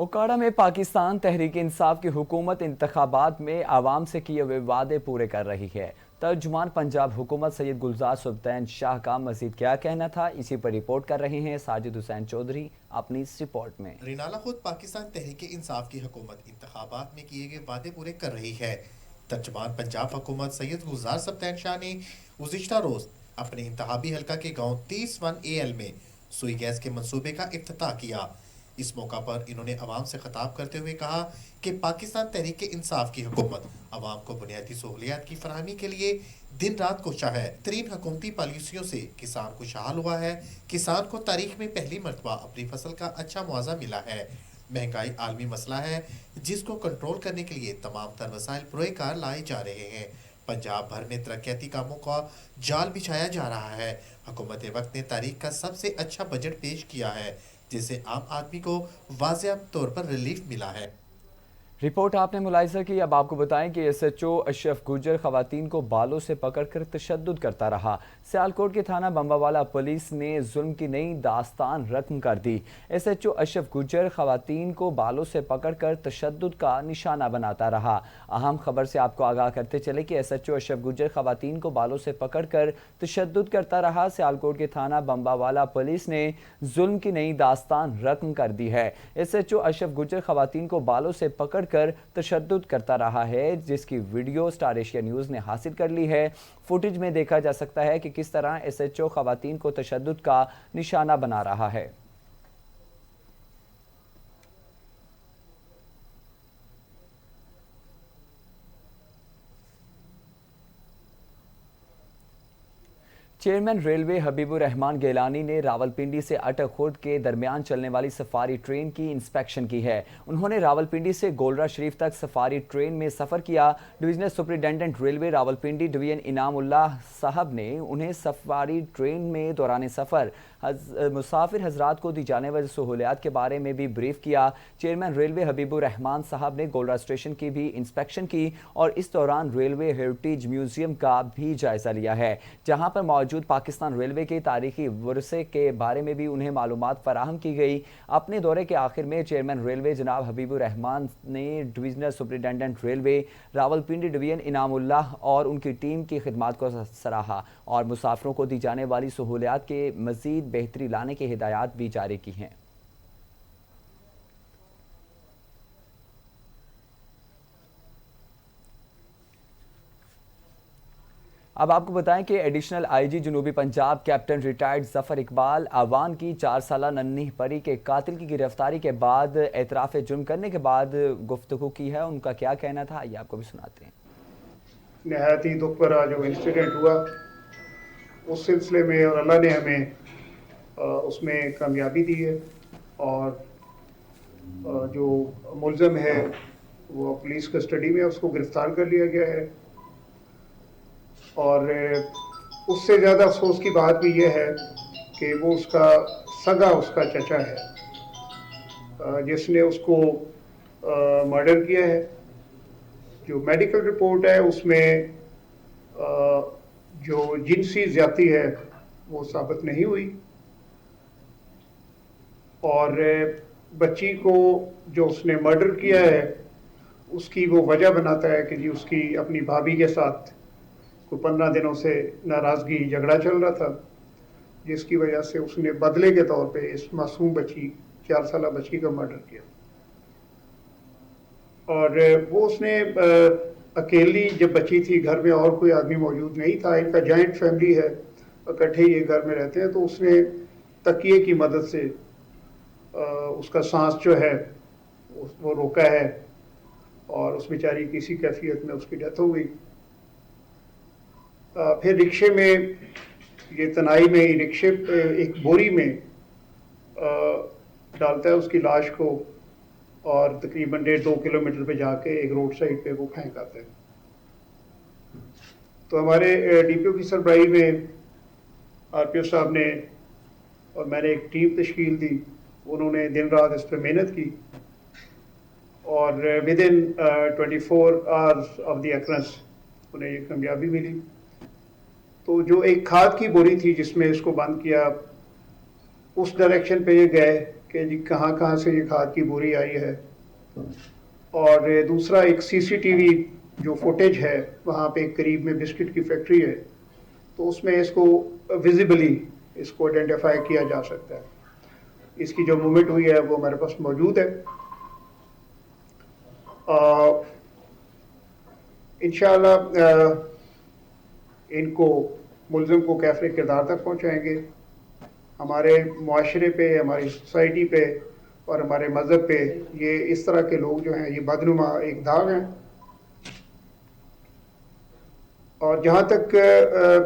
ओकाड़ा में पाकिस्तान तहरीक इंसाफ की हुकूमत इंतखाबात में आवाम से किए हुए वादे पूरे कर रही है। तर्जुमान पंजाब हुकूमत सैयद गुलजार सुल्तान शाह का मजीद क्या कहना था, इसी पर रिपोर्ट कर रहे हैं साजिद हुसैन चौधरी अपनी इस रिपोर्ट में। रिनाला खुद पाकिस्तान तहरीक इंसाफ की हुकूमत इंतखाबात में किए गए वादे पूरे कर रही है। तर्जुमान पंजाब हुकूमत सैयद गुलजार सुल्तान शाह ने गुज़िश्ता रोज़ अपने इंतखाबी हल्का के गाँव 30-1 AL में सुई गैस के मंसूबे का इफ्तिताह किया। इस मौका पर इन्होंने अवाम से खिताब करते हुए कहा कि पाकिस्तान तहरीक इंसाफ की हुकूमत अवाम को बुनियादी सहूलियात की फराहमी के लिए दिन रात कोशा है। तरीन हुकूमती पॉलिसियों से किसान खुशहाल हुआ है। किसान को तारीख में पहली मरतबा अपनी फसल का अच्छा मुआवजा मिला है। महंगाई आलमी मसला है जिसको कंट्रोल करने के लिए तमाम तर वसाइल पुरकार लाए जा रहे हैं। पंजाब भर में तरक्याती कामों का जाल बिछाया जा रहा है। हुकूमत वक्त ने तारीख का सबसे अच्छा बजट पेश किया है जिससे आम आदमी को वाज़ेह तौर पर रिलीफ मिला है। रिपोर्ट आपने मुलाहिजा की। अब आपको बताएं कि SHO अशरफ गुजर खवातीन को बालों से पकड़कर तशद्दुद करता रहा। सियालकोट के थाना बम्बावाला पुलिस ने जुल्म की नई दास्तान रकम कर दी। SHO अशरफ गुजर खवातीन को बालों से पकड़कर तशद्दुद का निशाना बनाता रहा। अहम खबर से आपको आगाह करते चले कि SHO अशरफ गुजर खवातीन को बालों से पकड़कर तशद्दुद करता रहा। सियालकोट के थाना बम्बावाला पुलिस ने जुल्म की नई दास्तान रकम कर दी है। SHO अशरफ गुजर खवातीन को बालों से पकड़ कर तशद्दुद करता रहा है, जिसकी वीडियो स्टार एशिया न्यूज़ ने हासिल कर ली है। फुटेज में देखा जा सकता है कि किस तरह SHO खवातीन को तशद्दुद का निशाना बना रहा है। चेयरमैन रेलवे हबीबुर रहमान गिलानी ने रावलपिंडी से अटकखुर्द के दरमियान चलने वाली सफारी ट्रेन की इंस्पेक्शन की है। उन्होंने रावलपिंडी से गोलरा शरीफ तक सफारी ट्रेन में सफ़र किया। Divisional superintendent railway Rawalpindi division Inamullah साहब ने उन्हें सफारी ट्रेन में दौरान सफ़र मुसाफिर हजरात को दी जाने वाली सहूलियात के बारे में भी ब्रीफ किया। चेयरमैन रेलवे हबीबुर रहमान साहब ने गोलरा स्टेशन की भी इंस्पेक्शन की और इस दौरान रेलवे हेरिटेज म्यूजियम का भी जायजा लिया है, जहां पर मौजूद पाकिस्तान रेलवे के तारीखी वर्से के बारे में भी उन्हें मालूमात फराहम की गई। अपने दौरे के आखिर में चेयरमैन रेलवे जनाब हबीबुर रहमान ने divisional superintendent railway Rawalpindi division Inamullah और उनकी टीम की खिदमात को सराहा और मुसाफिरों को दी जाने वाली सहूलियात के मजीद बेहतरी लाने की हिदायत भी जारी की हैं। अब आपको बताएं कि एडिशनल IG जनूबी पंजाब कैप्टन रिटायर्ड जफर इकबाल अवान की 4 साला नन्ही परी के कातिल की गिरफ्तारी के बाद एतराफ़ जुर्म करने के बाद गुफ्तगू की है। उनका क्या कहना था, ये आपको भी सुनाते हैं। नहायत ही दुख भरा जो इंसिडेंट हुआ उस सिलसिले में और अल्लाह ने हमें उसमें कामयाबी दी है और जो मुल्ज़म है वो पुलिस कस्टडी में उसको गिरफ्तार कर लिया गया है। और उससे ज़्यादा अफसोस की बात भी ये है कि वो उसका चचा है जिसने उसको मर्डर किया है। जो मेडिकल रिपोर्ट है उसमें जो जिनसी ज़्यादती है वो साबित नहीं हुई और बच्ची को जो उसने मर्डर किया है उसकी वो वजह बनाता है कि जी उसकी अपनी भाभी के साथ कोई 15 दिनों से नाराज़गी झगड़ा चल रहा था, जिसकी वजह से उसने बदले के तौर पे इस मासूम बच्ची 4 साला बच्ची का मर्डर किया। और वो उसने अकेली जब बच्ची थी, घर में और कोई आदमी मौजूद नहीं था, इनका जॉइंट फैमिली है, इकट्ठे ये घर में रहते हैं, तो उसने तकिए की मदद से उसका सांस जो है वो रोका है और उस बेचारी किसी कैफियत में उसकी डेथ हो गई। फिर रिक्शे में ये तनाई में रिक्शे एक बोरी में डालता है उसकी लाश को और तकरीबन 1.5-2 किलोमीटर पे जाके एक रोड साइड पे वो फेंक आते हैं। तो हमारे DPO की सरबराही में RPO साहब ने और मैंने एक टीम तश्कील दी, उन्होंने दिन रात इस पर मेहनत की और with in 24 hours of the अक्रंस उन्हें ये कामयाबी मिली। तो जो एक खाद की बोरी थी जिसमें इसको बंद किया, उस डायरेक्शन पे ये गए کہ جی کہاں کہاں سے یہ کھاد کی بوری آئی ہے. اور دوسرا ایک سی سی ٹی وی جو فوٹیج ہے وہاں پہ قریب میں بسکٹ کی فیکٹری ہے تو اس میں اس کو ویزیبلی اس کو آئیڈینٹیفائی کیا جا سکتا ہے. اس کی جو موومنٹ ہوئی ہے وہ ہمارے پاس موجود ہے. انشاءاللہ ان کو ملزم کو کیفر کردار تک پہنچائیں گے. ہمارے معاشرے پہ، ہماری سوسائٹی پہ اور ہمارے مذہب پہ یہ اس طرح کے لوگ جو ہیں یہ بدنما ایک داغ ہیں. اور جہاں تک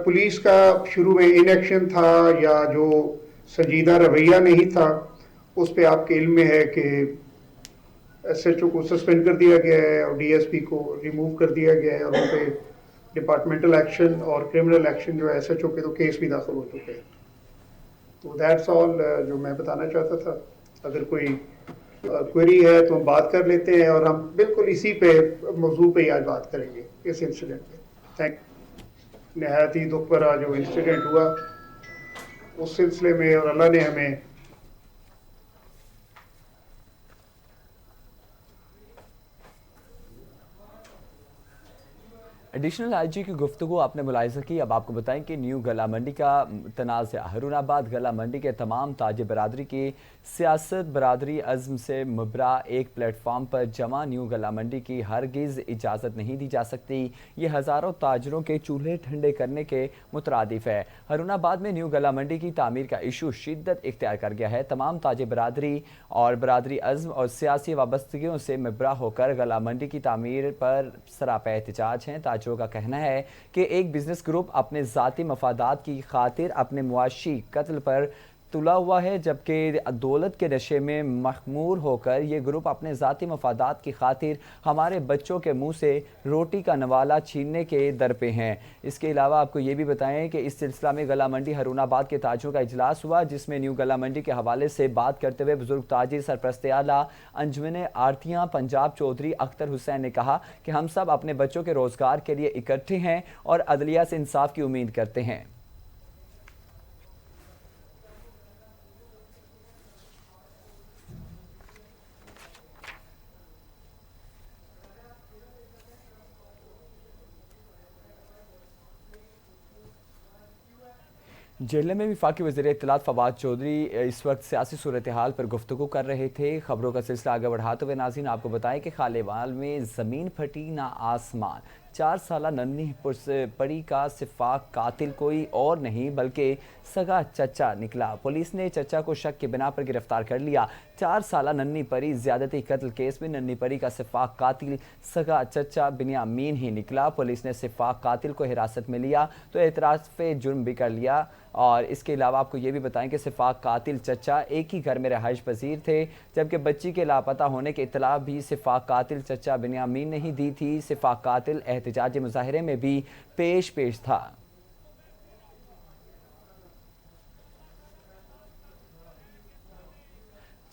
پولیس کا شروع میں ان ایکشن تھا یا جو سنجیدہ رویہ نہیں تھا، اس پہ آپ کے علم میں ہے کہ ایس ایچ او کو سسپینڈ کر دیا گیا ہے اور ڈی ایس پی کو ریموو کر دیا گیا ہے اور ان پہ ڈپارٹمنٹل ایکشن اور کرمنل ایکشن جو ایس ایچ او کے تو کیس بھی داخل ہو چکے ہیں. تو دیٹس آل جو میں بتانا چاہتا تھا. اگر کوئی کوئری ہے تو ہم بات کر لیتے ہیں اور ہم بالکل اسی پہ موضوع پہ ہی آج بات کریں گے، اس انسیڈنٹ پہ. تھینک. نہایت ہی دکھ بھرا جو انسیڈنٹ ہوا اس سلسلے میں، اور اللہ نے ہمیں ایڈیشنل آئی جی کی گفتگو آپ نے ملاحظہ کی. اب آپ کو بتائیں کہ نیو گلا منڈی کا تنازع. ہارون آباد گلا منڈی کے تمام تاج برادری کی سیاست برادری عزم سے مبرا ایک پلیٹ فارم پر جمع. نیو گلا منڈی کی ہرگز اجازت نہیں دی جا سکتی. یہ ہزاروں تاجروں کے چولہے ٹھنڈے کرنے کے مترادف ہے. ہارون آباد میں نیو گلا منڈی کی تعمیر کا ایشو شدت اختیار کر گیا ہے. تمام تاج برادری اور برادری عزم اور سیاسی وابستگیوں سے مبرا ہو کر گلا منڈی کی تعمیر پر سراپا احتجاج ہیں. تاجروں کا کہنا ہے کہ ایک بزنس گروپ اپنے ذاتی مفادات کی خاطر اپنے معاشی قتل پر تلا ہوا ہے، جبکہ دولت کے نشے میں مخمور ہو کر یہ گروپ اپنے ذاتی مفادات کی خاطر ہمارے بچوں کے منہ سے روٹی کا نوالا چھیننے کے در پہ ہیں. اس کے علاوہ آپ کو یہ بھی بتائیں کہ اس سلسلہ میں گلا منڈی ہارون آباد کے تاجروں کا اجلاس ہوا، جس میں نیو گلا منڈی کے حوالے سے بات کرتے ہوئے بزرگ تاجر سرپرست اعلیٰ انجمن آڑتیاں پنجاب چودھری اختر حسین نے کہا کہ ہم سب اپنے بچوں کے روزگار کے لیے اکٹھے ہیں اور عدلیہ سے انصاف کی امید کرتے ہیں. جیلے میں وفاقی وزیر اطلاعات فواد چودھری اس وقت سیاسی صورتحال پر گفتگو کر رہے تھے. خبروں کا سلسلہ آگے بڑھاتے ہوئے ناظرین آپ کو بتائیں کہ خالیوال میں زمین پھٹی نہ آسمان. 4 سالہ ننھی پری کا شفاق قاتل کوئی اور نہیں بلکہ سگا چچا نکلا. پولیس نے چچا کو شک کی بنا پر گرفتار کر لیا. 4 سالہ ننھی پری زیادتی قتل کیس میں ننھی پری کا شفاق قاتل سگا چچا بنیامین ہی نکلا. پولیس نے شفاق قاتل کو حراست میں لیا تو اعتراف جرم بھی کر لیا. اور اس کے علاوہ آپ کو یہ بھی بتائیں کہ شفاق قاتل چچا ایک ہی گھر میں رہائش پذیر تھے، جبکہ بچی کے لاپتہ ہونے کی اطلاع بھی شفاق قاتل چچا بنیامین نے ہی دی تھی. شفاق قاتل احتجاجی مظاہرے میں بھی پیش تھا.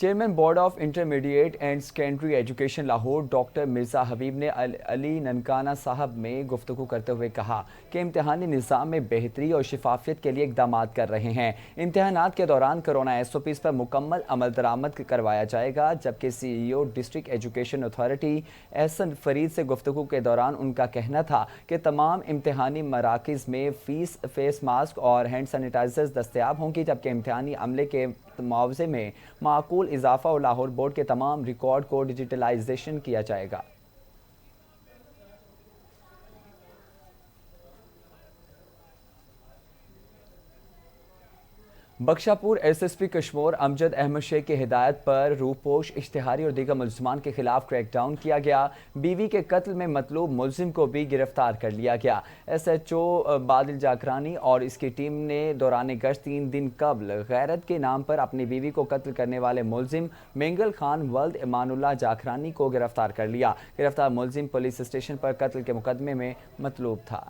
Chairman board of intermediate and secondary education Lahore doctor Mirza Habib نے علی ننکانہ صاحب میں گفتگو کرتے ہوئے کہا کہ امتحانی نظام میں بہتری اور شفافیت کے لیے اقدامات کر رہے ہیں. امتحانات کے دوران کرونا ایس او پیز پر مکمل عمل درآمد کروایا جائے گا. جبکہ سی ای او ڈسٹرکٹ ایجوکیشن اتھارٹی احسن فرید سے گفتگو کے دوران ان کا کہنا تھا کہ تمام امتحانی مراکز میں فیس ماسک اور ہینڈ سینیٹائزرز دستیاب ہوں گی، جبکہ امتحانی عملے کے معاوضے میں معقول اضافہ اور لاہور بورڈ کے تمام ریکارڈ کو ڈیجیٹلائزیشن کیا جائے گا. بخشا پور ایس ایس پی کشمور امجد احمد شیخ کی ہدایت پر روپوش اشتہاری اور دیگر ملزمان کے خلاف کریک ڈاؤن کیا گیا. بیوی کے قتل میں مطلوب ملزم کو بھی گرفتار کر لیا گیا. ایس ایچ او بادل جاکرانی اور اس کی ٹیم نے دوران گشت 3 دن قبل غیرت کے نام پر اپنی بیوی کو قتل کرنے والے ملزم مینگل خان ولد امان اللہ جاکرانی کو گرفتار کر لیا. گرفتار ملزم پولیس اسٹیشن پر قتل کے مقدمے میں مطلوب تھا.